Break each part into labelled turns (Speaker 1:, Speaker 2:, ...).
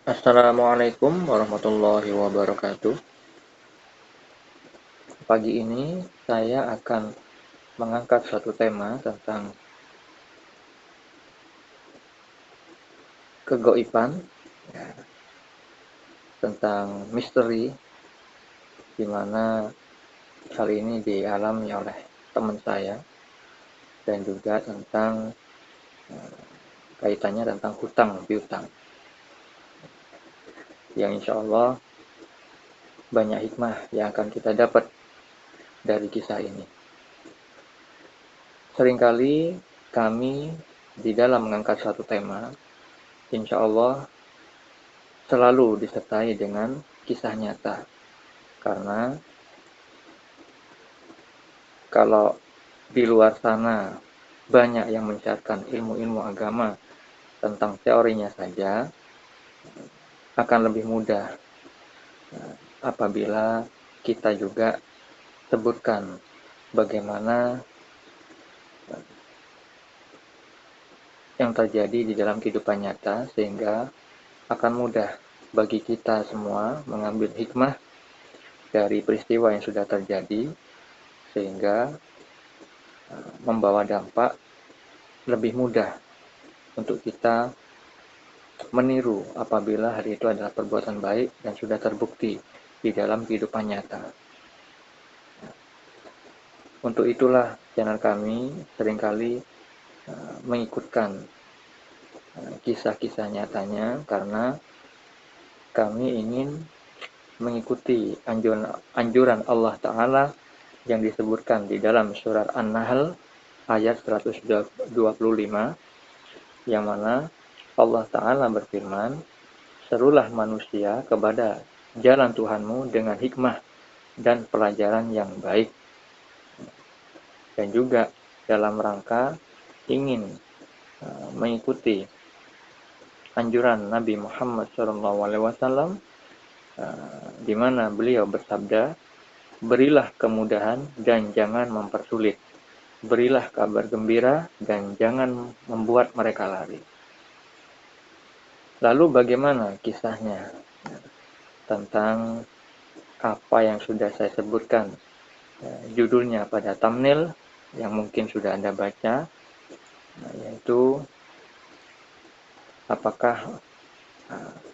Speaker 1: Assalamualaikum warahmatullahi wabarakatuh. Pagi ini saya akan mengangkat suatu tema tentang kegaiban, tentang misteri, di mana hal ini dialami oleh teman saya, dan juga tentang kaitannya tentang hutang piutang, yang insya Allah banyak hikmah yang akan kita dapat dari kisah ini. Seringkali kami di dalam mengangkat suatu tema, insya Allah selalu disertai dengan kisah nyata. Karena kalau di luar sana banyak yang mencarikan ilmu-ilmu agama tentang teorinya saja, akan lebih mudah apabila kita juga sebutkan bagaimana yang terjadi di dalam kehidupan nyata, sehingga akan mudah bagi kita semua mengambil hikmah dari peristiwa yang sudah terjadi, sehingga membawa dampak lebih mudah untuk kita meniru apabila hari itu adalah perbuatan baik dan sudah terbukti di dalam kehidupan nyata. Untuk itulah channel kami seringkali mengikutkan kisah-kisah nyatanya, karena kami ingin mengikuti anjuran Allah Ta'ala yang disebutkan di dalam surat An-Nahl ayat 125, yang mana Allah Ta'ala berfirman, "Serulah manusia kepada jalan Tuhanmu dengan hikmah dan pelajaran yang baik." Dan juga dalam rangka ingin mengikuti anjuran Nabi Muhammad SAW, di mana beliau bersabda, "Berilah kemudahan dan jangan mempersulit. Berilah kabar gembira dan jangan membuat mereka lari." Lalu bagaimana kisahnya tentang apa yang sudah saya sebutkan judulnya pada thumbnail yang mungkin sudah Anda baca, yaitu apakah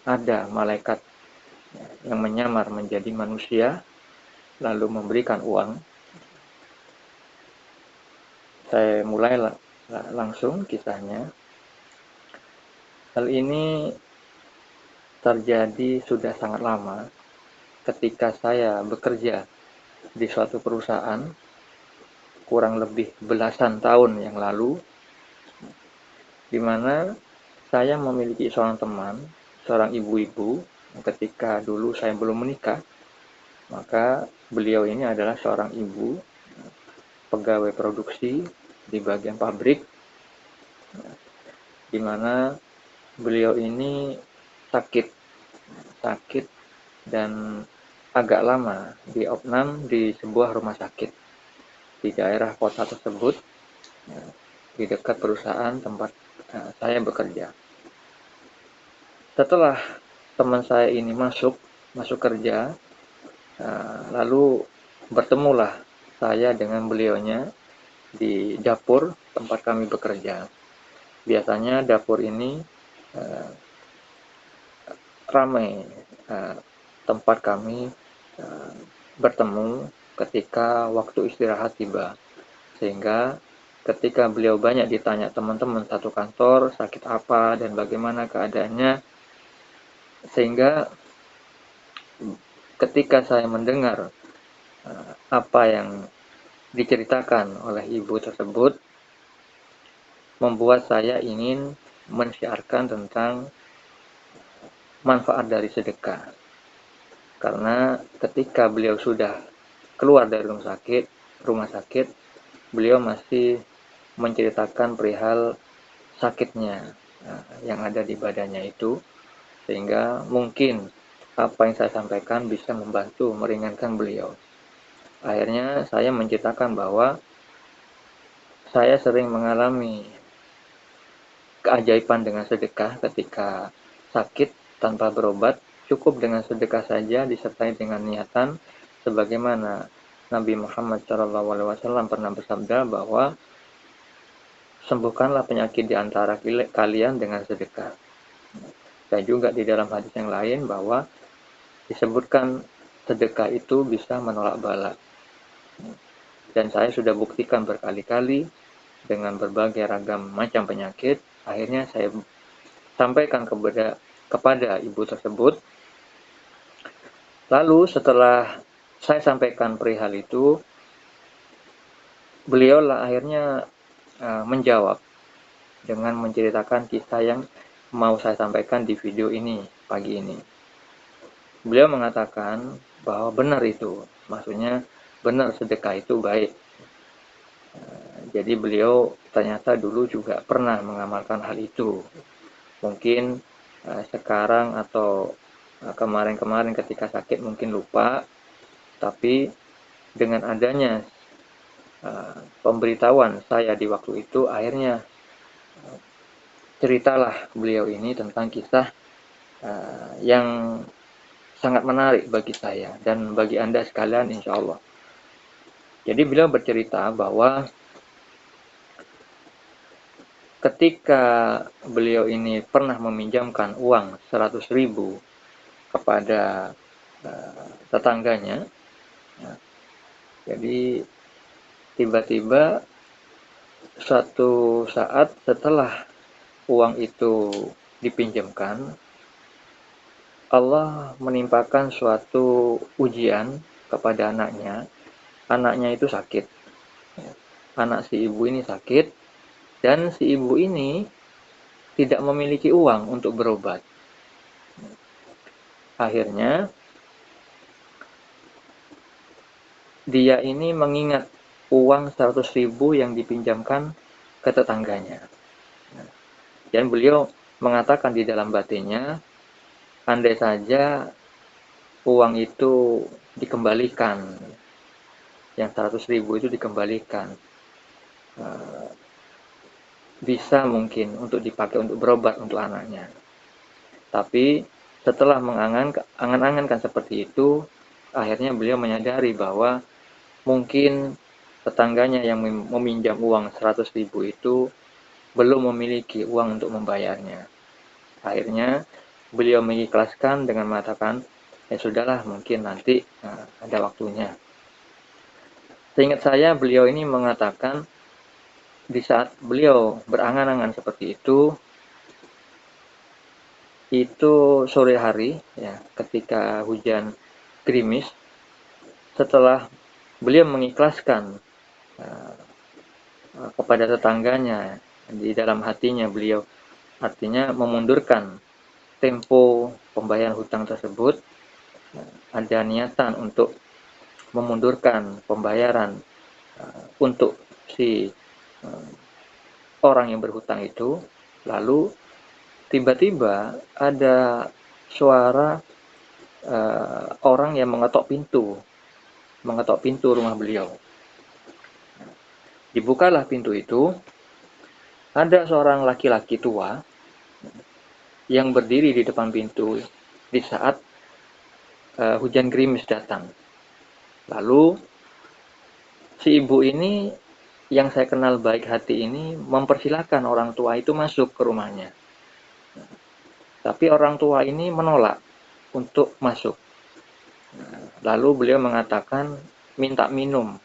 Speaker 1: ada malaikat yang menyamar menjadi manusia lalu memberikan uang. Saya mulai langsung kisahnya. Hal ini terjadi sudah sangat lama ketika saya bekerja di suatu perusahaan, kurang lebih belasan tahun yang lalu, di mana saya memiliki seorang teman, seorang ibu-ibu. Ketika dulu saya belum menikah, maka beliau ini adalah seorang ibu, pegawai produksi di bagian pabrik, di mana beliau ini sakit dan agak lama diopnam di sebuah rumah sakit di daerah kota tersebut, di dekat perusahaan tempat saya bekerja. Setelah teman saya ini masuk kerja, lalu bertemulah saya dengan beliaunya di dapur tempat kami bekerja. Biasanya dapur ini ramai tempat kami bertemu ketika waktu istirahat tiba, sehingga ketika beliau banyak ditanya teman-teman satu kantor sakit apa dan bagaimana keadaannya, sehingga ketika saya mendengar apa yang diceritakan oleh ibu tersebut, membuat saya ingin mensyiarkan tentang manfaat dari sedekah. Karena ketika beliau sudah keluar dari rumah sakit, beliau masih menceritakan perihal sakitnya yang ada di badannya itu, sehingga mungkin apa yang saya sampaikan bisa membantu meringankan beliau. Akhirnya saya menceritakan bahwa saya sering mengalami keajaiban dengan sedekah ketika sakit, tanpa berobat, cukup dengan sedekah saja disertai dengan niatan sebagaimana Nabi Muhammad SAW pernah bersabda bahwa sembuhkanlah penyakit di antara kalian dengan sedekah. Dan juga di dalam hadis yang lain bahwa disebutkan sedekah itu bisa menolak bala. Dan saya sudah buktikan berkali-kali dengan berbagai ragam macam penyakit, akhirnya saya sampaikan kepada ibu tersebut. Lalu setelah saya sampaikan perihal itu, beliau lah akhirnya menjawab dengan menceritakan kisah yang mau saya sampaikan di video ini pagi ini. Beliau mengatakan bahwa benar itu, maksudnya benar sedekah itu baik. Jadi beliau ternyata dulu juga pernah mengamalkan hal itu. Mungkin sekarang atau kemarin-kemarin ketika sakit mungkin lupa, tapi dengan adanya pemberitahuan saya di waktu itu, akhirnya ceritalah beliau ini tentang kisah yang sangat menarik bagi saya dan bagi Anda sekalian insya Allah. Jadi beliau bercerita bahwa ketika beliau ini pernah meminjamkan uang 100.000 kepada tetangganya, jadi tiba-tiba suatu saat setelah uang itu dipinjamkan, Allah menimpakan suatu ujian kepada anaknya. Anaknya itu sakit. Anak si ibu ini sakit, dan si ibu ini tidak memiliki uang untuk berobat. Akhirnya, dia ini mengingat uang 100.000 yang dipinjamkan ke tetangganya. Dan beliau mengatakan di dalam batinnya, andai saja uang itu dikembalikan, yang 100.000 itu dikembalikan, bisa mungkin untuk dipakai untuk berobat untuk anaknya. Tapi setelah mengangan-angankan seperti itu, akhirnya beliau menyadari bahwa mungkin tetangganya yang meminjam uang 100.000 itu belum memiliki uang untuk membayarnya. Akhirnya beliau mengikhlaskan dengan mengatakan, ya sudahlah, mungkin nanti ada waktunya. Seingat saya beliau ini mengatakan di saat beliau berangan-angan seperti itu sore hari, ya, ketika hujan gerimis. Setelah beliau mengikhlaskan kepada tetangganya, di dalam hatinya beliau artinya memundurkan tempo pembayaran hutang tersebut, ada niatan untuk memundurkan pembayaran untuk si orang yang berhutang itu. Lalu tiba-tiba ada suara orang yang mengetok pintu rumah beliau. Dibukalah pintu itu, ada seorang laki-laki tua yang berdiri di depan pintu di saat hujan gerimis datang. Lalu si ibu ini yang saya kenal baik hati ini mempersilahkan orang tua itu masuk ke rumahnya. Tapi orang tua ini menolak untuk masuk. Lalu beliau mengatakan minta minum.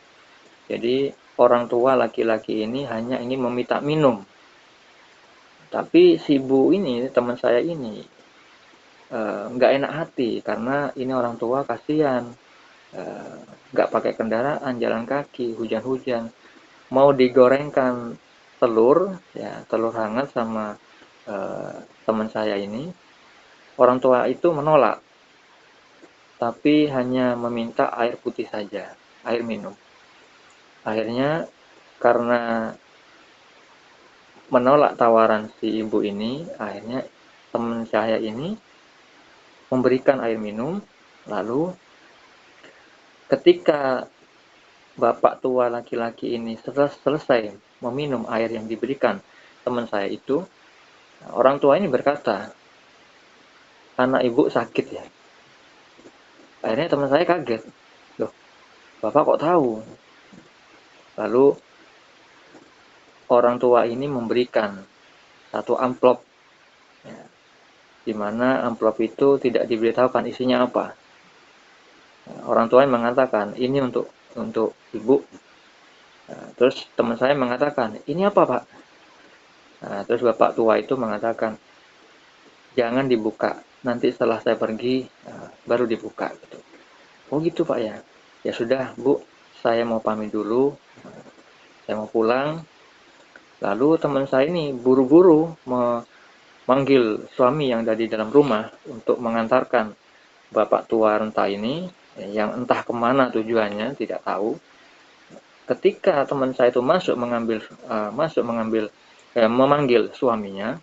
Speaker 1: Jadi orang tua laki-laki ini hanya ingin meminta minum. Tapi si ibu ini, teman saya ini, nggak enak hati karena ini orang tua kasihan, nggak pakai kendaraan, jalan kaki, hujan-hujan, mau digorengkan telur, ya telur hangat sama teman saya ini, orang tua itu menolak, tapi hanya meminta air putih saja, air minum. Akhirnya karena menolak tawaran si ibu ini, akhirnya teman saya ini memberikan air minum. Lalu ketika bapak tua laki-laki ini setelah selesai meminum air yang diberikan teman saya itu, orang tua ini berkata, anak ibu sakit ya. Akhirnya teman saya kaget, loh bapak kok tahu? Lalu orang tua ini memberikan satu amplop, ya, di mana amplop itu tidak diberitahukan isinya apa. Orang tua mengatakan ini untuk ibu. Nah, terus teman saya mengatakan ini apa pak? Nah, terus bapak tua itu mengatakan jangan dibuka, nanti setelah saya pergi baru dibuka. Gitu. Oh gitu pak ya. Ya sudah bu, saya mau pamit dulu, saya mau pulang. Lalu teman saya ini buru-buru memanggil suami yang ada di dalam rumah untuk mengantarkan bapak tua renta ini, yang entah kemana tujuannya tidak tahu. Ketika teman saya itu memanggil suaminya,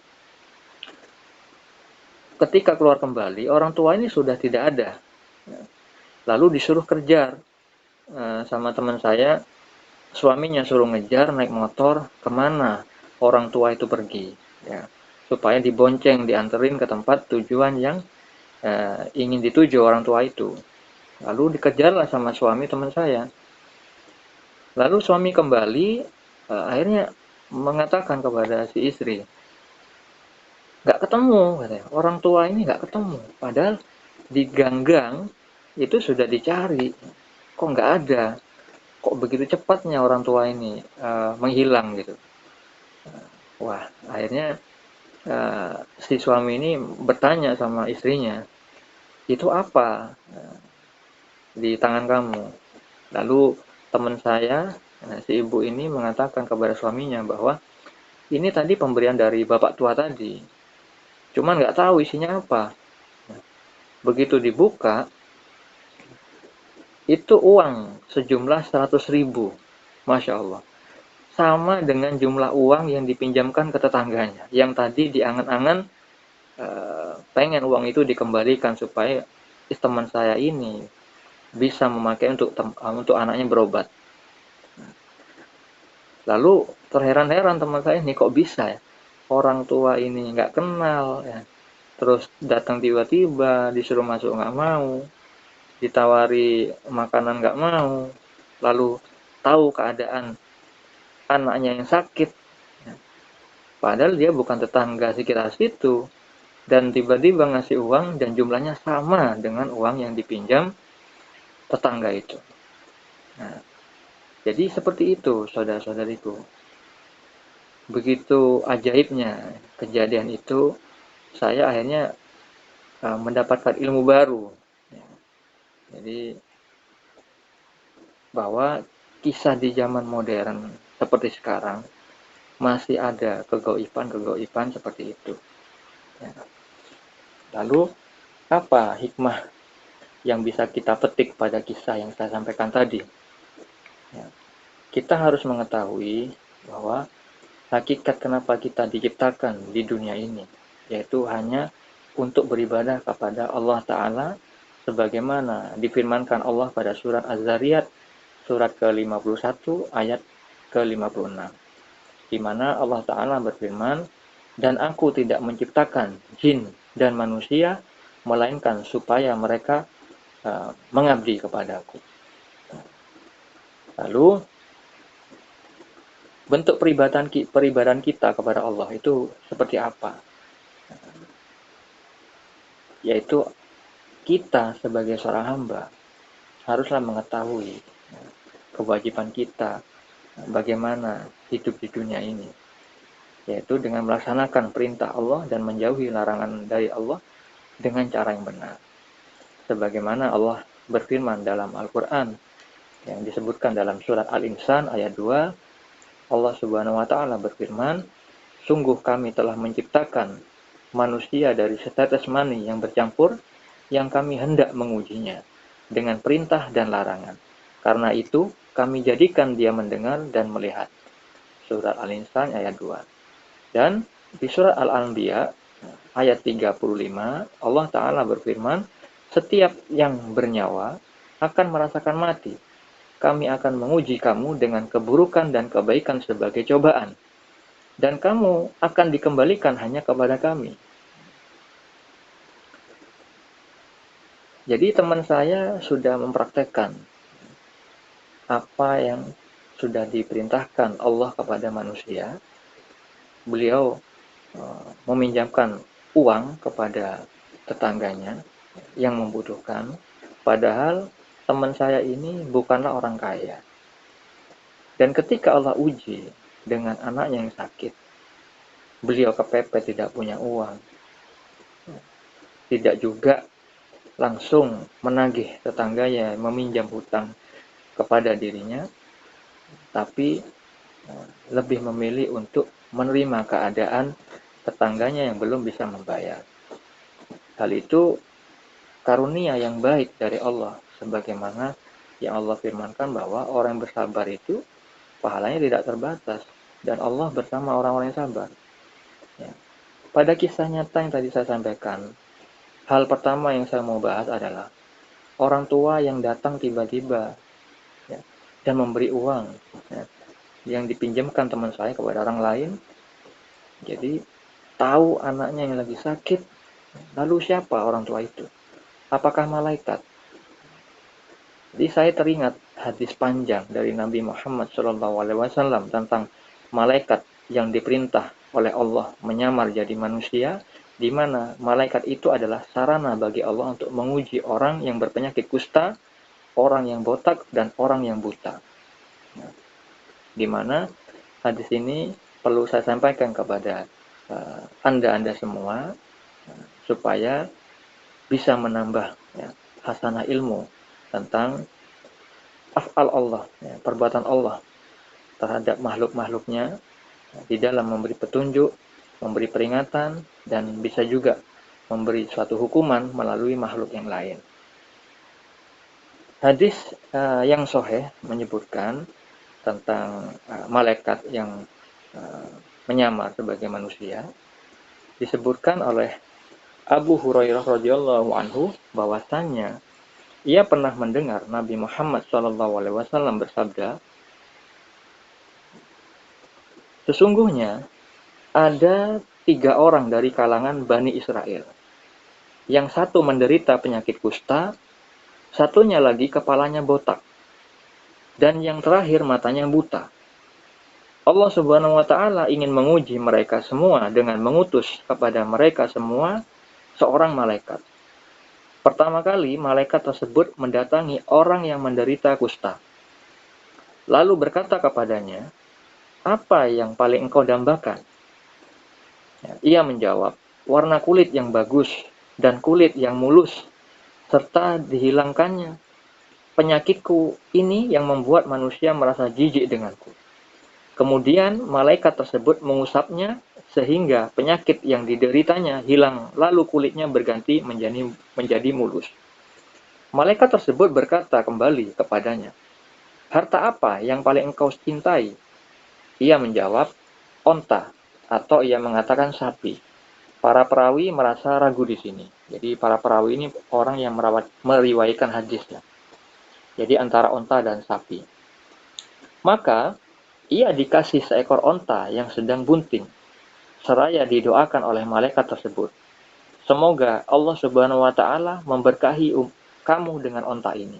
Speaker 1: ketika keluar kembali orang tua ini sudah tidak ada. Lalu disuruh kejar sama teman saya, suaminya suruh ngejar naik motor kemana orang tua itu pergi, ya, supaya dibonceng dianterin ke tempat tujuan yang ingin dituju orang tua itu. Lalu dikejarlah sama suami teman saya. Lalu suami kembali, akhirnya mengatakan kepada si istri, nggak ketemu katanya, orang tua ini nggak ketemu, padahal di gang-gang itu sudah dicari, kok nggak ada, kok begitu cepatnya orang tua ini menghilang gitu. Wah, akhirnya si suami ini bertanya sama istrinya, itu apa di tangan kamu? Lalu teman saya, si ibu ini mengatakan kepada suaminya bahwa ini tadi pemberian dari bapak tua tadi, cuman nggak tahu isinya apa. Begitu dibuka, itu uang sejumlah 100.000, Masya Allah. Sama dengan jumlah uang yang dipinjamkan ke tetangganya, yang tadi diangan-angan pengen uang itu dikembalikan supaya teman saya ini bisa memakai untuk anaknya berobat. Lalu terheran-heran teman saya ini, kok bisa ya orang tua ini nggak kenal ya, terus datang tiba-tiba disuruh masuk nggak mau, ditawari makanan nggak mau, lalu tahu keadaan anaknya yang sakit, padahal dia bukan tetangga sekitar situ, dan tiba-tiba ngasih uang dan jumlahnya sama dengan uang yang dipinjam tetangga itu. Nah, jadi seperti itu saudara-saudariku. Begitu ajaibnya kejadian itu, saya akhirnya mendapatkan ilmu baru. Jadi bahwa kisah di zaman modern seperti sekarang masih ada kegaiban seperti itu. Ya. Lalu apa hikmah yang bisa kita petik pada kisah yang saya sampaikan tadi? Ya. Kita harus mengetahui bahwa hakikat kenapa kita diciptakan di dunia ini, yaitu hanya untuk beribadah kepada Allah Ta'ala, sebagaimana difirmankan Allah pada surat Az-Zariyat, surat ke-51 ayat ke-56, di mana Allah Ta'ala berfirman, dan aku tidak menciptakan jin dan manusia, melainkan supaya mereka mengabdi kepadaku. Lalu bentuk peribadahan kita kepada Allah itu seperti apa? Yaitu kita sebagai seorang hamba haruslah mengetahui kewajiban kita bagaimana hidup di dunia ini, yaitu dengan melaksanakan perintah Allah dan menjauhi larangan dari Allah dengan cara yang benar. Sebagaimana Allah berfirman dalam Al-Quran yang disebutkan dalam surat Al-Insan ayat 2, Allah Subhanahu wa Ta'ala berfirman, sungguh kami telah menciptakan manusia dari setetes mani yang bercampur, yang kami hendak mengujinya dengan perintah dan larangan. Karena itu kami jadikan dia mendengar dan melihat. Surat Al-Insan ayat 2. Dan di surat Al-Anbiya ayat 35, Allah Ta'ala berfirman, setiap yang bernyawa akan merasakan mati. Kami akan menguji kamu dengan keburukan dan kebaikan sebagai cobaan, dan kamu akan dikembalikan hanya kepada kami. Jadi teman saya sudah mempraktekkan apa yang sudah diperintahkan Allah kepada manusia. Beliau meminjamkan uang kepada tetangganya yang membutuhkan, padahal teman saya ini bukanlah orang kaya. Dan ketika Allah uji dengan anaknya yang sakit, beliau kepepet tidak punya uang, tidak juga langsung menagih tetangganya meminjam hutang kepada dirinya, tapi lebih memilih untuk menerima keadaan tetangganya yang belum bisa membayar. Hal itu karunia yang baik dari Allah, sebagaimana yang Allah firmankan bahwa orang yang bersabar itu pahalanya tidak terbatas, dan Allah bersama orang-orang yang sabar. Ya. Pada kisah nyata yang tadi saya sampaikan, hal pertama yang saya mau bahas adalah orang tua yang datang tiba-tiba, ya, dan memberi uang, ya, yang dipinjamkan teman saya kepada orang lain. Jadi tahu anaknya yang lagi sakit, lalu siapa orang tua itu? Apakah malaikat? Jadi saya teringat hadis panjang dari Nabi Muhammad SAW tentang malaikat yang diperintah oleh Allah menyamar jadi manusia, di mana malaikat itu adalah sarana bagi Allah untuk menguji orang yang berpenyakit kusta, orang yang botak, dan orang yang buta. Nah, di mana hadis ini perlu saya sampaikan kepada Anda semua, supaya bisa menambah, ya, hasanah ilmu tentang af'al Allah, ya, perbuatan Allah terhadap makhluk-makhluknya, di dalam memberi petunjuk, memberi peringatan, dan bisa juga memberi suatu hukuman melalui makhluk yang lain. Hadis yang sahih menyebutkan tentang malaikat yang menyamar sebagai manusia. Disebutkan oleh Abu Hurairah radhiyallahu anhu bahwasanya ia pernah mendengar Nabi Muhammad SAW bersabda, sesungguhnya ada 3 orang dari kalangan Bani Israel. Yang satu menderita penyakit kusta, satunya lagi kepalanya botak, dan yang terakhir matanya buta. Allah Subhanahu wa Ta'ala ingin menguji mereka semua dengan mengutus kepada mereka semua seorang malaikat. Pertama kali, malaikat tersebut mendatangi orang yang menderita kusta, lalu berkata kepadanya, apa yang paling engkau dambakan? Ia menjawab, warna kulit yang bagus dan kulit yang mulus, serta dihilangkannya penyakitku ini yang membuat manusia merasa jijik denganku. Kemudian malaikat tersebut mengusapnya sehingga penyakit yang dideritanya hilang, lalu kulitnya berganti menjadi mulus. Malaikat tersebut berkata kembali kepadanya, harta apa yang paling engkau cintai? Ia menjawab, onta, atau ia mengatakan sapi. Para perawi merasa ragu di sini. Jadi para perawi ini orang yang meriwayatkan hadisnya. Jadi antara onta dan sapi. Maka ia dikasih seekor onta yang sedang bunting, seraya didoakan oleh malaikat tersebut, semoga Allah Subhanahu wa Ta'ala memberkahi kamu dengan onta ini.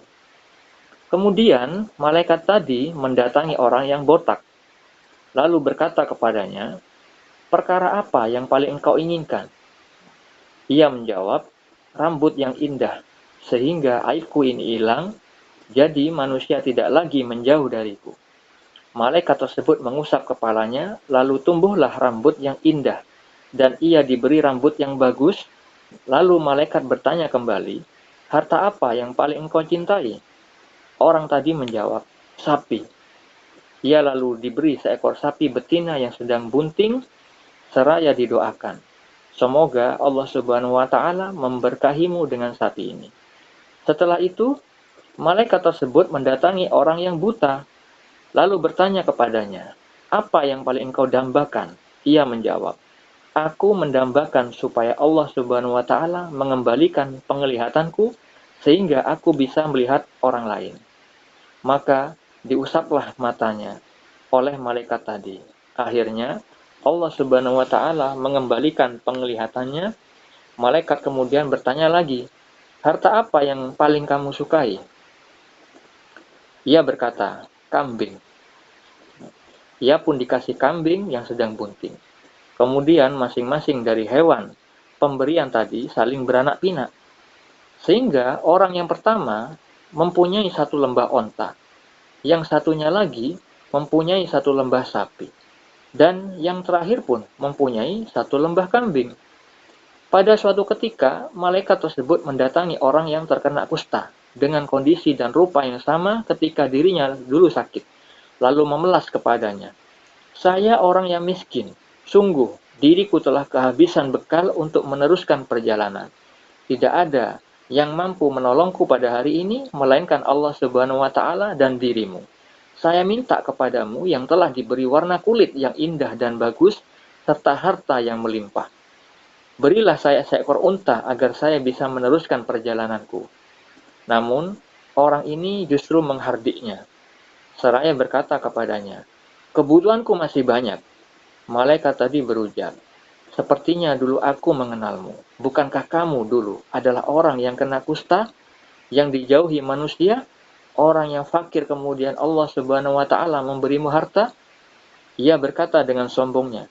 Speaker 1: Kemudian malaikat tadi mendatangi orang yang botak, lalu berkata kepadanya, perkara apa yang paling engkau inginkan? Ia menjawab, rambut yang indah, sehingga aibku ini hilang, jadi manusia tidak lagi menjauh dariku. Malaikat tersebut mengusap kepalanya, lalu tumbuhlah rambut yang indah, dan ia diberi rambut yang bagus. Lalu malaikat bertanya kembali, harta apa yang paling engkau cintai? Orang tadi menjawab, sapi. Ia lalu diberi seekor sapi betina yang sedang bunting, seraya didoakan, semoga Allah Subhanahu wa Ta'ala memberkahimu dengan sapi ini. Setelah itu, malaikat tersebut mendatangi orang yang buta, lalu bertanya kepadanya, apa yang paling engkau dambakan? Ia menjawab, aku mendambakan supaya Allah Subhanahu wa Ta'ala mengembalikan penglihatanku sehingga aku bisa melihat orang lain. Maka diusaplah matanya oleh malaikat tadi. Akhirnya Allah Subhanahu wa Ta'ala mengembalikan penglihatannya. Malaikat kemudian bertanya lagi, harta apa yang paling kamu sukai? Ia berkata, kambing. Ia pun dikasih kambing yang sedang bunting. Kemudian masing-masing dari hewan pemberian tadi saling beranak pinak. Sehingga orang yang pertama mempunyai satu lembah onta, yang satunya lagi mempunyai satu lembah sapi, dan yang terakhir pun mempunyai satu lembah kambing. Pada suatu ketika, malaikat tersebut mendatangi orang yang terkena kusta dengan kondisi dan rupa yang sama ketika dirinya dulu sakit, lalu memelas kepadanya. Saya orang yang miskin, sungguh diriku telah kehabisan bekal untuk meneruskan perjalanan. Tidak ada yang mampu menolongku pada hari ini, melainkan Allah Subhanahu wa Ta'ala dan dirimu. Saya minta kepadamu yang telah diberi warna kulit yang indah dan bagus, serta harta yang melimpah. Berilah saya seekor unta agar saya bisa meneruskan perjalananku. Namun, orang ini justru menghardiknya. Seraya berkata kepadanya, kebutuhanku masih banyak. Malaikat tadi berujar, sepertinya dulu aku mengenalmu. Bukankah kamu dulu adalah orang yang kena kusta, yang dijauhi manusia, orang yang fakir kemudian Allah Subhanahu wa Ta'ala memberimu harta? Ia berkata dengan sombongnya,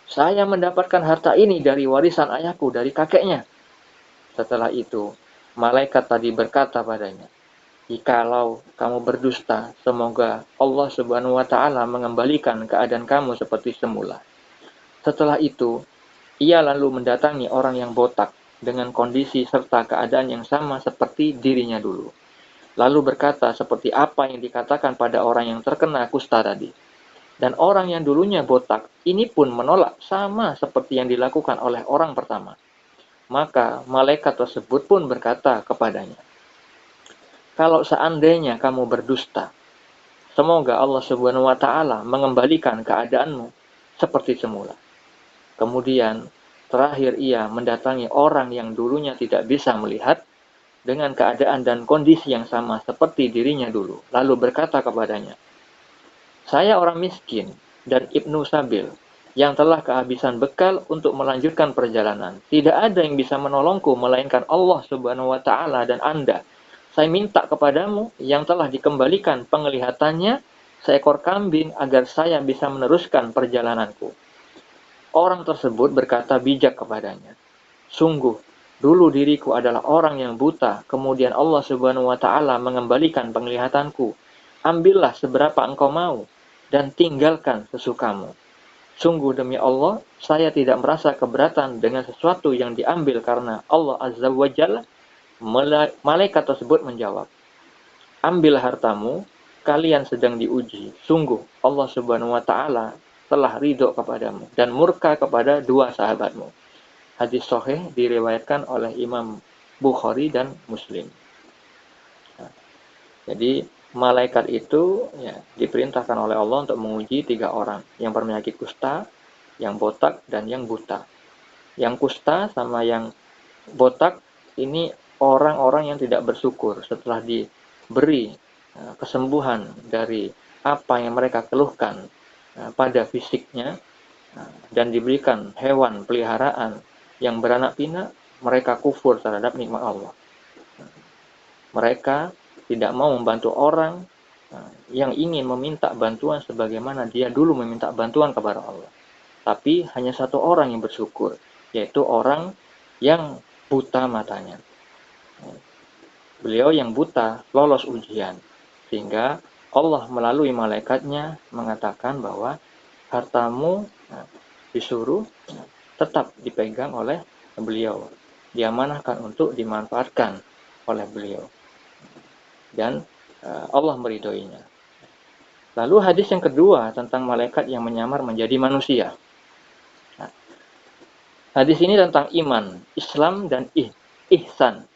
Speaker 1: saya mendapatkan harta ini dari warisan ayahku dari kakeknya. Setelah itu, malaikat tadi berkata padanya, jikalau kamu berdusta, semoga Allah Subhanahu wa Ta'ala mengembalikan keadaan kamu seperti semula. Setelah itu, ia lalu mendatangi orang yang botak dengan kondisi serta keadaan yang sama seperti dirinya dulu. Lalu berkata seperti apa yang dikatakan pada orang yang terkena kusta tadi. Dan orang yang dulunya botak ini pun menolak sama seperti yang dilakukan oleh orang pertama. Maka malaikat tersebut pun berkata kepadanya, kalau seandainya kamu berdusta, semoga Allah Subhanahu wa Ta'ala mengembalikan keadaanmu seperti semula. Kemudian terakhir ia mendatangi orang yang dulunya tidak bisa melihat dengan keadaan dan kondisi yang sama seperti dirinya dulu. Lalu berkata kepadanya, saya orang miskin dan Ibnu Sabil yang telah kehabisan bekal untuk melanjutkan perjalanan. Tidak ada yang bisa menolongku melainkan Allah Subhanahu wa Ta'ala dan Anda. Saya minta kepadamu yang telah dikembalikan penglihatannya seekor kambing agar saya bisa meneruskan perjalananku. Orang tersebut berkata bijak kepadanya, sungguh, dulu diriku adalah orang yang buta, kemudian Allah Subhanahu wa Ta'ala mengembalikan penglihatanku. Ambillah seberapa engkau mau, dan tinggalkan sesukamu. Sungguh demi Allah, saya tidak merasa keberatan dengan sesuatu yang diambil karena Allah Azza wa Jalla. Malaikat tersebut menjawab, ambil hartamu, kalian sedang diuji. Sungguh Allah Subhanahu wa Ta'ala telah ridho kepadamu dan murka kepada dua sahabatmu. Hadis sahih diriwayatkan oleh Imam Bukhari dan Muslim. Nah, jadi malaikat itu ya, diperintahkan oleh Allah untuk menguji 3 orang, yang berpenyakit kusta, yang botak, dan yang buta. Yang kusta sama yang botak ini orang-orang yang tidak bersyukur setelah diberi kesembuhan dari apa yang mereka keluhkan pada fisiknya dan diberikan hewan peliharaan yang beranak pinak, mereka kufur terhadap nikmat Allah. Mereka tidak mau membantu orang yang ingin meminta bantuan sebagaimana dia dulu meminta bantuan kepada Allah. Tapi hanya satu orang yang bersyukur, yaitu orang yang buta matanya. Beliau yang buta lolos ujian, sehingga Allah melalui malaikatnya mengatakan bahwa hartamu disuruh tetap dipegang oleh beliau, diamanahkan untuk dimanfaatkan oleh beliau, dan Allah meridhoinya. Lalu hadis yang kedua tentang malaikat yang menyamar menjadi manusia. Nah, hadis ini tentang iman, Islam, dan ihsan.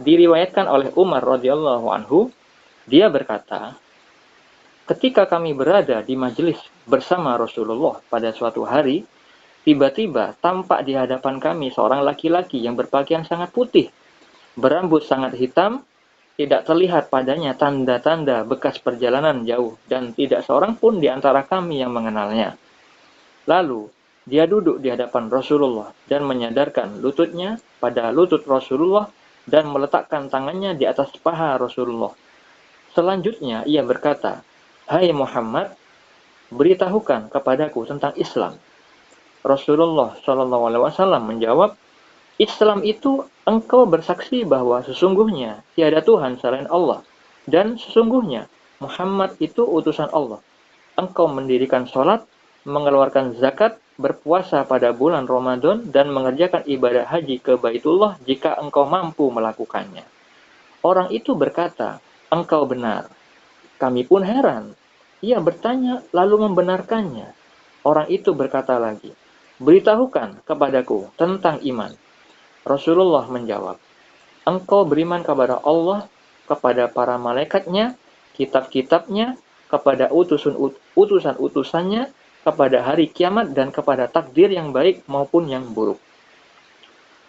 Speaker 1: Diriwayatkan oleh Umar radhiyallahu anhu, dia berkata, ketika kami berada di majelis bersama Rasulullah pada suatu hari, tiba-tiba tampak di hadapan kami seorang laki-laki yang berpakaian sangat putih, berambut sangat hitam, tidak terlihat padanya tanda-tanda bekas perjalanan jauh, dan tidak seorang pun di antara kami yang mengenalnya. Lalu, dia duduk di hadapan Rasulullah dan menyadarkan lututnya pada lutut Rasulullah dan meletakkan tangannya di atas paha Rasulullah. Selanjutnya ia berkata, "Hai Muhammad, beritahukan kepadaku tentang Islam." Rasulullah Shallallahu Alaihi Wasallam menjawab, "Islam itu engkau bersaksi bahwa sesungguhnya tiada Tuhan selain Allah, dan sesungguhnya Muhammad itu utusan Allah. Engkau mendirikan sholat, mengeluarkan zakat, berpuasa pada bulan Ramadan, dan mengerjakan ibadah haji ke Baitullah jika engkau mampu melakukannya." Orang itu berkata, "Engkau benar." Kami pun heran. Ia bertanya lalu membenarkannya. Orang itu berkata lagi, "Beritahukan kepadaku tentang iman." Rasulullah menjawab, "Engkau beriman kepada Allah, kepada para malaikatnya, kitab-kitabnya, kepada utusan-utusannya, kepada hari kiamat, dan kepada takdir yang baik maupun yang buruk."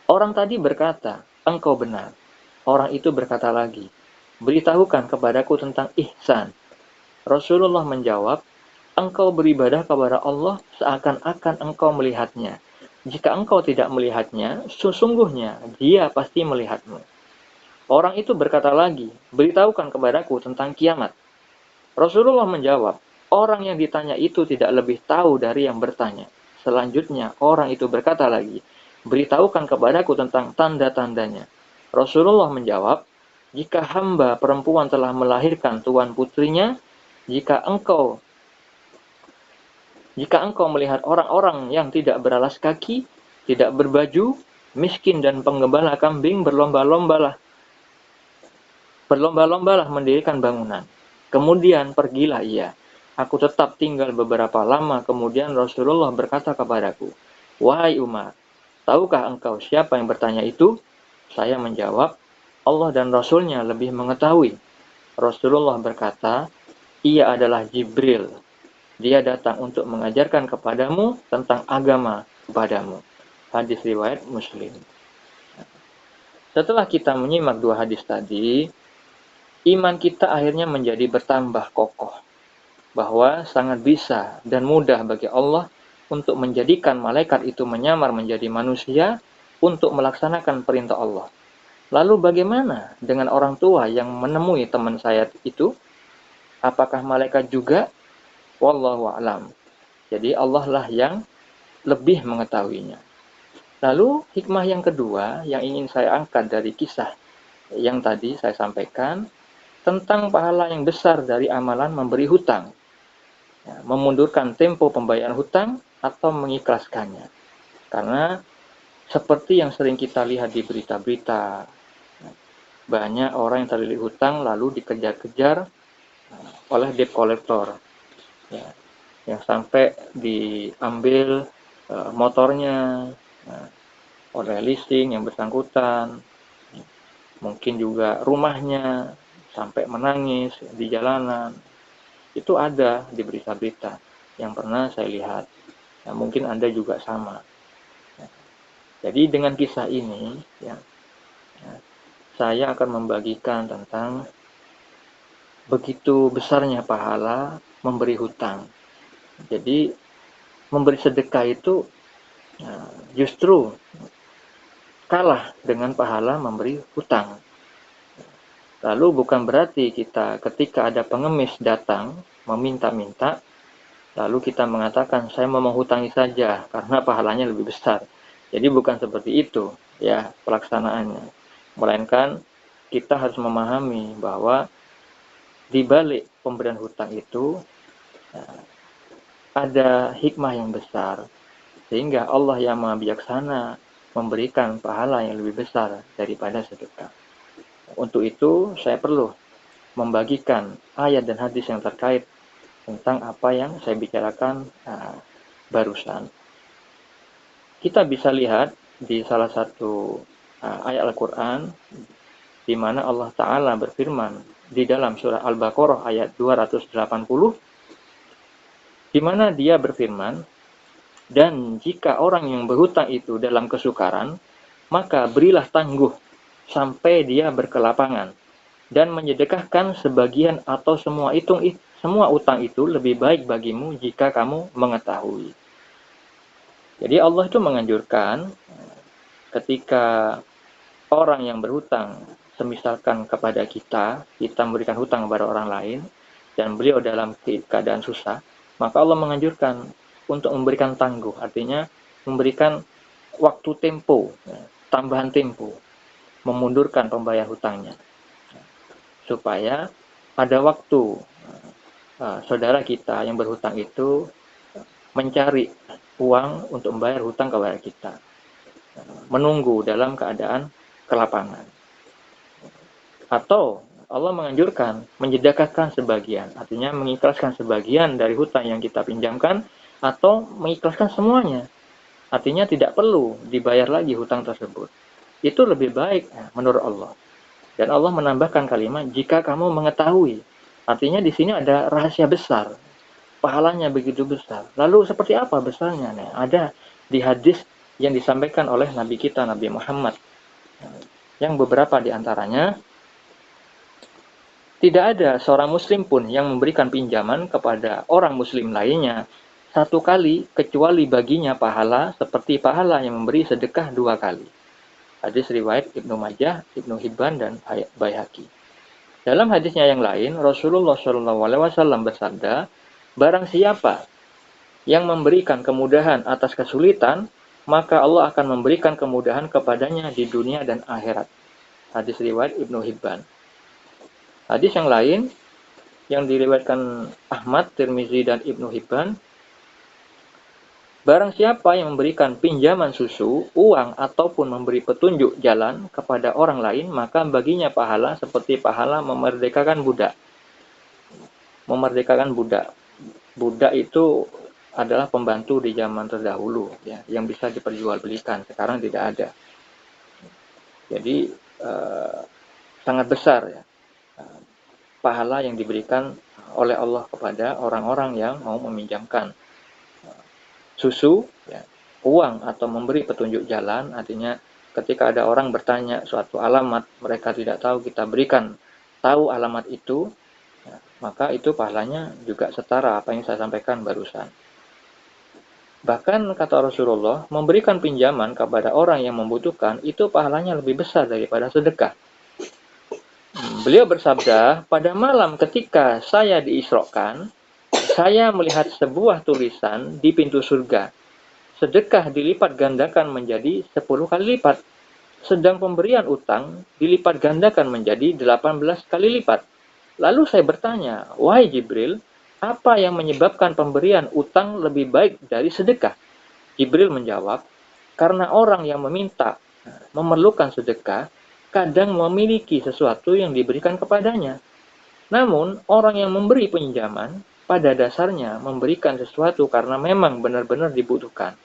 Speaker 1: Orang tadi berkata, "Engkau benar." Orang itu berkata lagi, "Beritahukan kepadaku tentang ihsan." Rasulullah menjawab, "Engkau beribadah kepada Allah seakan-akan engkau melihatnya. Jika engkau tidak melihatnya, sesungguhnya Dia pasti melihatmu." Orang itu berkata lagi, "Beritahukan kepadaku tentang kiamat." Rasulullah menjawab, orang yang ditanya itu tidak lebih tahu dari yang bertanya. Selanjutnya, orang itu berkata lagi, "Beritahukan kepadaku tentang tanda-tandanya." Rasulullah menjawab, "Jika hamba perempuan telah melahirkan tuan putrinya, jika engkau melihat orang-orang yang tidak beralas kaki, tidak berbaju, miskin dan penggembala kambing berlomba-lombalah mendirikan bangunan. Kemudian pergilah ia. Aku tetap tinggal beberapa lama, kemudian Rasulullah berkata kepadaku, "Wahai Umar, tahukah engkau siapa yang bertanya itu?" Saya menjawab, "Allah dan Rasulnya lebih mengetahui." Rasulullah berkata, "Ia adalah Jibril. Dia datang untuk mengajarkan kepadamu tentang agama kepadamu." Hadis riwayat Muslim. Setelah kita menyimak dua hadis tadi, iman kita akhirnya menjadi bertambah kokoh, bahwa sangat bisa dan mudah bagi Allah untuk menjadikan malaikat itu menyamar menjadi manusia untuk melaksanakan perintah Allah. Lalu bagaimana dengan orang tua yang menemui teman saya itu? Apakah malaikat juga? Wallahu a'lam. Jadi Allah lah yang lebih mengetahuinya. Lalu hikmah yang kedua yang ingin saya angkat dari kisah yang tadi saya sampaikan, tentang pahala yang besar dari amalan memberi hutang, ya, memundurkan tempo pembayaran hutang atau mengikhlaskannya. Karena seperti yang sering kita lihat di berita-berita, banyak orang yang terlilit hutang lalu dikejar-kejar oleh debt collector, ya, yang sampai diambil motornya oleh leasing yang bersangkutan, mungkin juga rumahnya, sampai menangis di jalanan. Itu ada di berita-berita yang pernah saya lihat. Nah, mungkin Anda juga sama. Jadi dengan kisah ini, ya, saya akan membagikan tentang begitu besarnya pahala memberi hutang. Jadi memberi sedekah itu justru kalah dengan pahala memberi hutang. Lalu bukan berarti kita ketika ada pengemis datang meminta-minta, lalu kita mengatakan saya mau menghutangi saja karena pahalanya lebih besar. Jadi bukan seperti itu ya pelaksanaannya. Melainkan kita harus memahami bahwa di balik pemberian hutang itu ada hikmah yang besar, sehingga Allah yang Maha Bijaksana memberikan pahala yang lebih besar daripada sedekah. Untuk itu saya perlu membagikan ayat dan hadis yang terkait tentang apa yang saya bicarakan barusan. Kita bisa lihat di salah satu ayat Al-Quran di mana Allah Ta'ala berfirman di dalam surah Al-Baqarah ayat 280, di mana dia berfirman, "Dan jika orang yang berhutang itu dalam kesukaran, maka berilah tangguh sampai dia berkelapangan, dan menyedekahkan sebagian atau semua utang itu lebih baik bagimu jika kamu mengetahui." Jadi Allah itu menganjurkan ketika orang yang berhutang, semisalkan kepada kita, kita memberikan hutang kepada orang lain, dan beliau dalam keadaan susah, maka Allah menganjurkan untuk memberikan tangguh, artinya memberikan waktu tempo, tambahan tempo, memundurkan pembayar hutangnya, supaya ada waktu saudara kita yang berhutang itu mencari uang untuk membayar hutang kepada kita, menunggu dalam keadaan kelapangan. Atau Allah menganjurkan menyedekahkan sebagian, artinya mengikhlaskan sebagian dari hutang yang kita pinjamkan, atau mengikhlaskan semuanya, artinya tidak perlu dibayar lagi hutang tersebut. Itu lebih baik menurut Allah. Dan Allah menambahkan kalimat jika kamu mengetahui, artinya di sini ada rahasia besar, pahalanya begitu besar. Lalu seperti apa besarnya? Nah, ada di hadis yang disampaikan oleh Nabi kita, Nabi Muhammad, yang beberapa diantaranya, tidak ada seorang muslim pun yang memberikan pinjaman kepada orang muslim lainnya satu kali, kecuali baginya pahala seperti pahala yang memberi sedekah 2 kali. Hadis riwayat Ibnu Majah, Ibnu Hibban, dan Baihaqi. Dalam hadisnya yang lain, Rasulullah SAW bersabda, barang siapa yang memberikan kemudahan atas kesulitan, maka Allah akan memberikan kemudahan kepadanya di dunia dan akhirat. Hadis riwayat Ibnu Hibban. Hadis yang lain yang diriwayatkan Ahmad, Tirmizi, dan Ibnu Hibban, barang siapa yang memberikan pinjaman susu, uang, ataupun memberi petunjuk jalan kepada orang lain, maka baginya pahala seperti pahala memerdekakan budak. Memerdekakan budak. Budak itu adalah pembantu di zaman terdahulu, ya, yang bisa diperjualbelikan. Sekarang tidak ada. Jadi sangat besar, ya, pahala yang diberikan oleh Allah kepada orang-orang yang mau meminjamkan susu, ya, uang, atau memberi petunjuk jalan. Artinya ketika ada orang bertanya suatu alamat, mereka tidak tahu, kita berikan tahu alamat itu, ya, maka itu pahalanya juga setara apa yang saya sampaikan barusan. Bahkan kata Rasulullah, memberikan pinjaman kepada orang yang membutuhkan itu pahalanya lebih besar daripada sedekah. Beliau bersabda, pada malam ketika saya diisrokan, saya melihat sebuah tulisan di pintu surga. Sedekah dilipat gandakan menjadi 10 kali lipat. Sedang pemberian utang dilipat gandakan menjadi 18 kali lipat. Lalu saya bertanya, wahai Jibril, apa yang menyebabkan pemberian utang lebih baik dari sedekah? Jibril menjawab, karena orang yang meminta memerlukan sedekah, kadang memiliki sesuatu yang diberikan kepadanya. Namun, orang yang memberi pinjaman, pada dasarnya memberikan sesuatu karena memang benar-benar dibutuhkan.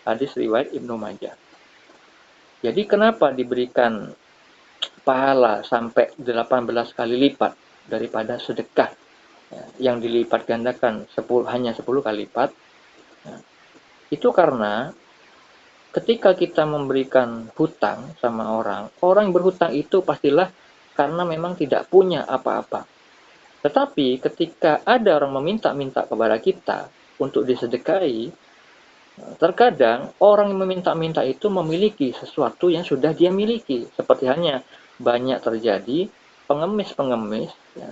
Speaker 1: Hadis riwayat Ibnu Majah. Jadi kenapa diberikan pahala sampai 18 kali lipat daripada sedekah, ya, yang dilipat gandakan hanya 10 kali lipat? Ya, itu karena ketika kita memberikan hutang sama orang, orang yang berhutang itu pastilah karena memang tidak punya apa-apa. Tetapi ketika ada orang meminta-minta kepada kita untuk disedekahi, terkadang orang yang meminta-minta itu memiliki sesuatu yang sudah dia miliki. Seperti hanya banyak terjadi pengemis-pengemis, ya,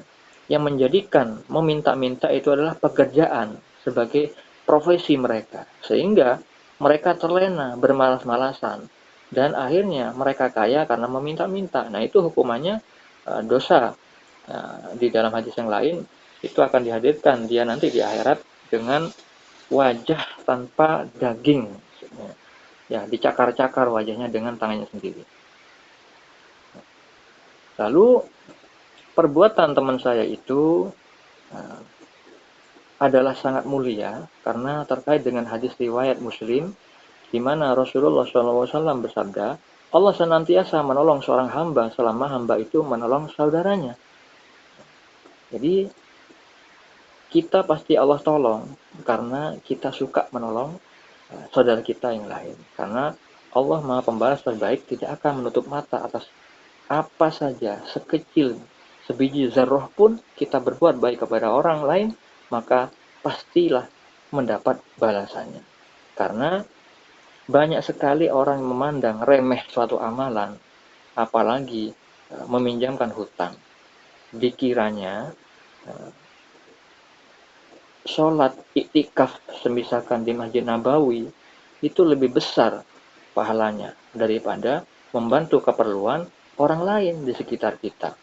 Speaker 1: yang menjadikan meminta-minta itu adalah pekerjaan sebagai profesi mereka. Sehingga mereka terlena, bermalas-malasan. Dan akhirnya mereka kaya karena meminta-minta. Nah, itu hukumannya dosa. Di dalam hadis yang lain, itu akan dihadirkan dia nanti di akhirat dengan wajah tanpa daging, ya, dicakar-cakar wajahnya dengan tangannya sendiri. Lalu perbuatan teman saya itu adalah sangat mulia karena terkait dengan hadis riwayat Muslim, di mana Rasulullah SAW bersabda, Allah senantiasa menolong seorang hamba selama hamba itu menolong saudaranya. Jadi kita pasti Allah tolong karena kita suka menolong saudara kita yang lain. Karena Allah Maha Pembalas terbaik, tidak akan menutup mata atas apa saja, sekecil sebiji zarroh pun kita berbuat baik kepada orang lain, maka pastilah mendapat balasannya. Karena banyak sekali orang yang memandang remeh suatu amalan, apalagi meminjamkan hutang. Dikiranya sholat iktikaf semisalkan di Masjid Nabawi itu lebih besar pahalanya daripada membantu keperluan orang lain di sekitar kita.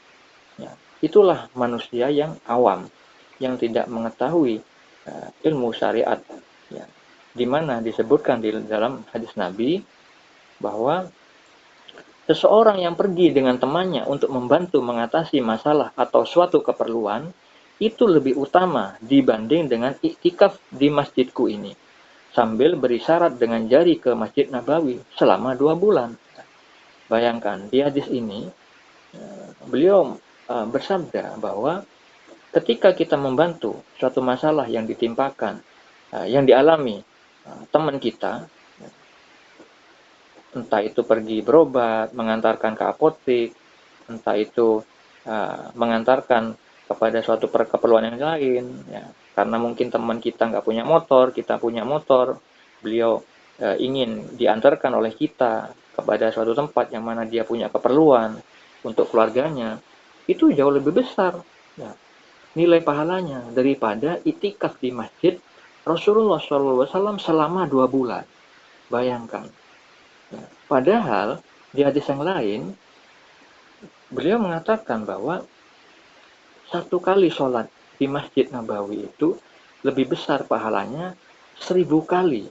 Speaker 1: Ya, itulah manusia yang awam, yang tidak mengetahui ilmu syariat. Ya, di mana disebutkan di dalam hadis Nabi bahwa seseorang yang pergi dengan temannya untuk membantu mengatasi masalah atau suatu keperluan itu lebih utama dibanding dengan iktikaf di masjidku ini, sambil berisyarat dengan jari ke Masjid Nabawi selama 2 bulan. Bayangkan, di hadis ini beliau bersabda bahwa ketika kita membantu suatu masalah yang ditimpakan, yang dialami teman kita, entah itu pergi berobat, mengantarkan ke apotek, entah itu mengantarkan kepada suatu keperluan yang lain, ya. Karena mungkin teman kita nggak punya motor, kita punya motor, beliau ingin diantarkan oleh kita kepada suatu tempat yang mana dia punya keperluan untuk keluarganya, itu jauh lebih besar, ya, nilai pahalanya daripada itikaf di masjid Rasulullah SAW selama 2 bulan. Bayangkan. Ya, padahal di hadis yang lain beliau mengatakan bahwa satu kali sholat di Masjid Nabawi itu lebih besar pahalanya 1000 kali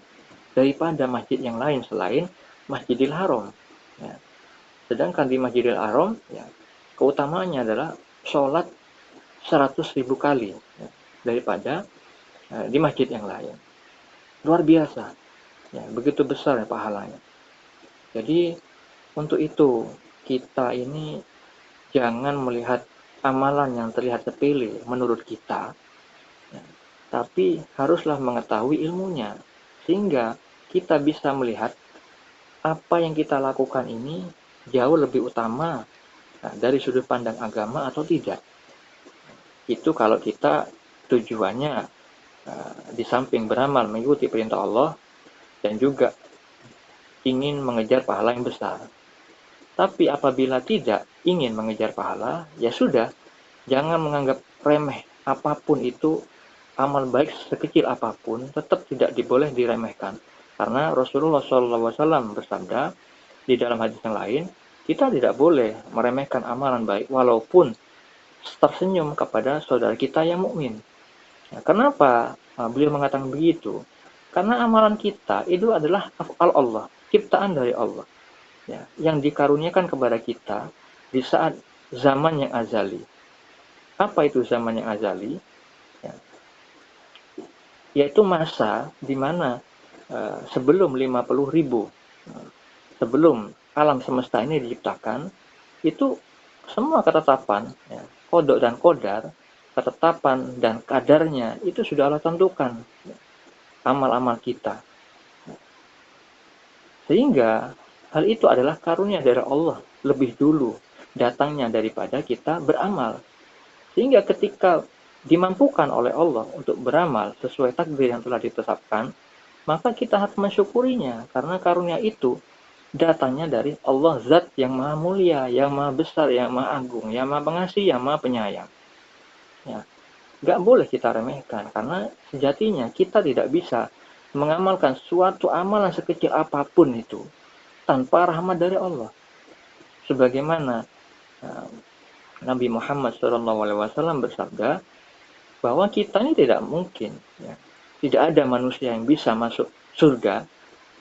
Speaker 1: daripada masjid yang lain selain Masjidil Haram. Ya. Sedangkan di Masjidil Haram, ya, keutamaannya adalah sholat 100.000 kali, ya, daripada di masjid yang lain. Luar biasa, ya, begitu besar ya pahalanya. Jadi untuk itu kita ini jangan melihat amalan yang terlihat sepele menurut kita, ya, tapi haruslah mengetahui ilmunya, sehingga kita bisa melihat apa yang kita lakukan ini jauh lebih utama dari sudut pandang agama atau tidak. Itu kalau kita tujuannya di samping beramal mengikuti perintah Allah dan juga ingin mengejar pahala yang besar. Tapi apabila tidak ingin mengejar pahala, ya sudah, jangan menganggap remeh apapun itu, amal baik sekecil apapun tetap tidak boleh diremehkan. Karena Rasulullah SAW bersabda di dalam hadis yang lain, kita tidak boleh meremehkan amalan baik walaupun tersenyum kepada saudara kita yang mukmin. Nah, kenapa beliau mengatakan begitu? Karena amalan kita itu adalah af'al Allah, ciptaan dari Allah, ya, yang dikaruniakan kepada kita di saat zaman yang azali. Apa itu zaman yang azali? Ya, yaitu masa di mana sebelum 50.000, sebelum alam semesta ini diciptakan, itu semua ketetapan, ya, kodok dan kodar, ketetapan dan kadarnya itu sudah Allah tentukan, ya, amal-amal kita. Sehingga hal itu adalah karunia dari Allah lebih dulu datangnya daripada kita beramal. Sehingga ketika dimampukan oleh Allah untuk beramal sesuai takdir yang telah ditetapkan, maka kita harus mensyukurinya karena karunia itu datangnya dari Allah Zat yang maha mulia, yang maha besar, yang maha agung, yang maha pengasih, yang maha penyayang. Ya, nggak boleh kita remehkan karena sejatinya kita tidak bisa mengamalkan suatu amalan sekecil apapun itu tanpa rahmat dari Allah. Sebagaimana Nabi Muhammad SAW bersabda bahwa kita ini tidak mungkin, ya, tidak ada manusia yang bisa masuk surga,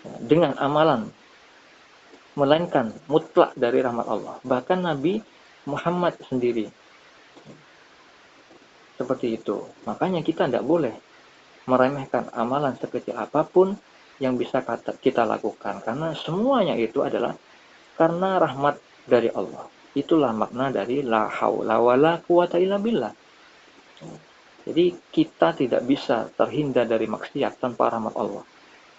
Speaker 1: ya, dengan amalan melainkan mutlak dari rahmat Allah. Bahkan Nabi Muhammad sendiri seperti itu. Makanya kita tidak boleh meremehkan amalan sekecil apapun yang bisa kita lakukan, karena semuanya itu adalah karena rahmat dari Allah. Itulah makna dari la haula wala quwata illa billah. Jadi kita tidak bisa terhindar dari maksiat tanpa rahmat Allah.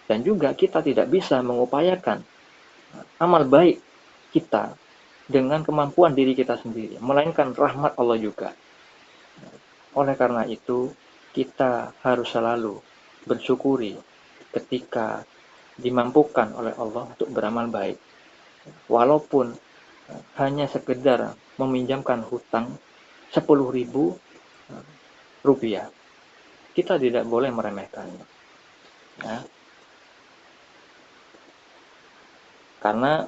Speaker 1: Dan juga kita tidak bisa mengupayakan amal baik kita dengan kemampuan diri kita sendiri, melainkan rahmat Allah juga. Oleh karena itu, kita harus selalu bersyukuri ketika dimampukan oleh Allah untuk beramal baik. Walaupun hanya sekedar meminjamkan hutang 10.000 rupiah. Kita tidak boleh meremehkannya. Ya. Karena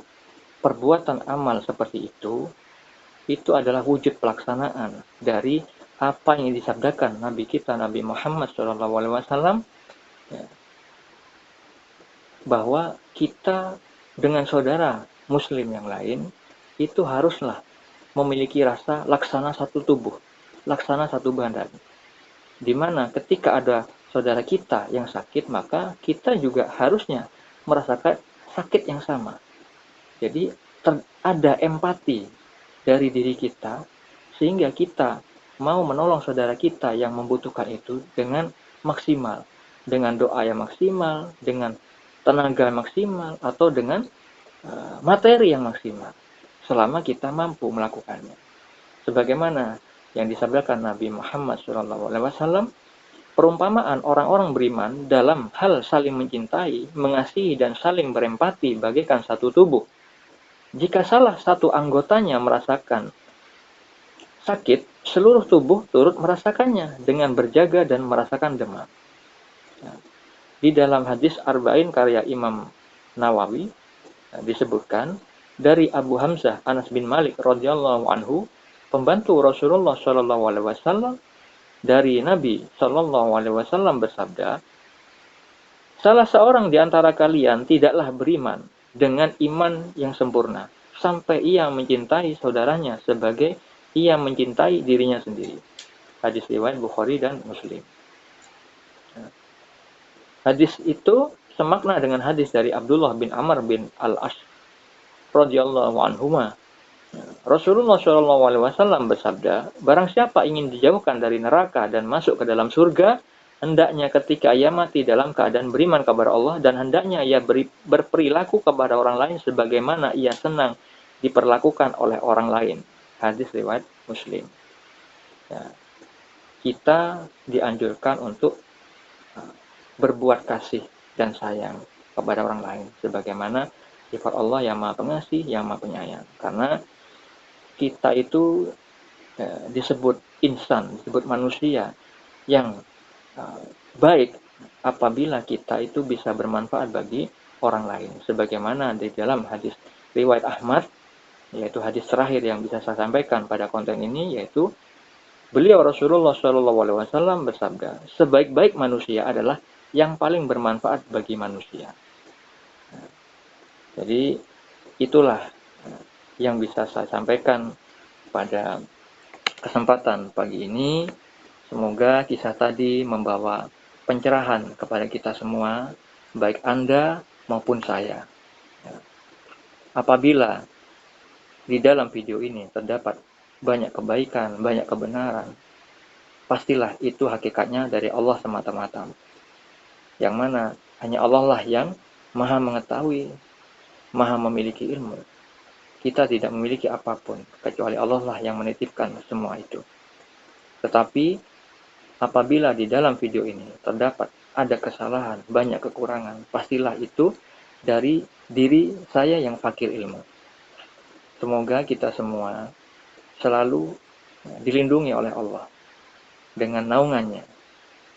Speaker 1: perbuatan amal seperti itu adalah wujud pelaksanaan dari apa yang disabdakan Nabi kita, Nabi Muhammad SAW, ya, bahwa kita dengan saudara muslim yang lain itu haruslah memiliki rasa laksana satu tubuh, laksana satu badan. Di mana ketika ada saudara kita yang sakit, maka kita juga harusnya merasakan sakit yang sama. Jadi ada empati dari diri kita, sehingga kita mau menolong saudara kita yang membutuhkan itu dengan maksimal, dengan doa yang maksimal, dengan tenaga maksimal, atau dengan materi yang maksimal, selama kita mampu melakukannya. Sebagaimana yang disabdakan Nabi Muhammad SAW, perumpamaan orang-orang beriman dalam hal saling mencintai, mengasihi, dan saling berempati bagaikan satu tubuh. Jika salah satu anggotanya merasakan sakit, seluruh tubuh turut merasakannya dengan berjaga dan merasakan demam. Di dalam hadis Arba'in karya Imam Nawawi disebutkan dari Abu Hamzah Anas bin Malik radhiyallahu anhu, pembantu Rasulullah Shallallahu alaihi wasallam, dari Nabi Shallallahu alaihi wasallam bersabda, salah seorang di antara kalian tidaklah beriman dengan iman yang sempurna sampai ia mencintai saudaranya sebagai ia mencintai dirinya sendiri. Hadis riwayat Bukhari dan Muslim. Hadis itu semakna dengan hadis dari Abdullah bin Amr bin Al-As radhiyallahu anhuma. Rasulullah Shallallahu alaihi wasallam bersabda, barang siapa ingin dijauhkan dari neraka dan masuk ke dalam surga, hendaknya ketika ia mati dalam keadaan beriman kepada Allah, dan hendaknya ia berperilaku kepada orang lain sebagaimana ia senang diperlakukan oleh orang lain. Hadis riwayat Muslim. Ya, kita dianjurkan untuk berbuat kasih dan sayang kepada orang lain, sebagaimana sifat Allah yang Maha Pengasih, yang Maha Penyayang. Karena kita itu disebut insan, disebut manusia yang baik apabila kita itu bisa bermanfaat bagi orang lain. Sebagaimana di dalam hadis riwayat Ahmad, yaitu hadis terakhir yang bisa saya sampaikan pada konten ini, yaitu beliau Rasulullah SAW bersabda, sebaik-baik manusia adalah yang paling bermanfaat bagi manusia. Jadi itulah yang bisa saya sampaikan pada kesempatan pagi ini. Semoga kisah tadi membawa pencerahan kepada kita semua, baik Anda maupun saya. Apabila di dalam video ini terdapat banyak kebaikan, banyak kebenaran, pastilah itu hakikatnya dari Allah semata-mata. Yang mana hanya Allah lah yang maha mengetahui, maha memiliki ilmu. Kita tidak memiliki apapun, kecuali Allah lah yang menitipkan semua itu. Tetapi apabila di dalam video ini terdapat ada kesalahan, banyak kekurangan, pastilah itu dari diri saya yang fakir ilmu. Semoga kita semua selalu dilindungi oleh Allah dengan naungannya,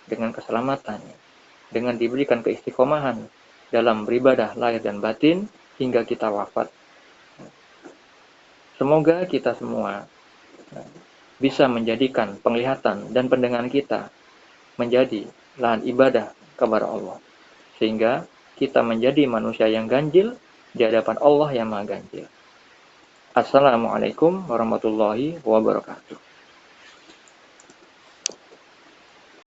Speaker 1: dengan keselamatannya, dengan diberikan keistiqomahan dalam beribadah lahir dan batin hingga kita wafat. Semoga kita semua bisa menjadikan penglihatan dan pendengaran kita menjadi lahan ibadah kepada Allah, sehingga kita menjadi manusia yang ganjil di hadapan Allah yang Maha Ganjil. Assalamualaikum warahmatullahi wabarakatuh.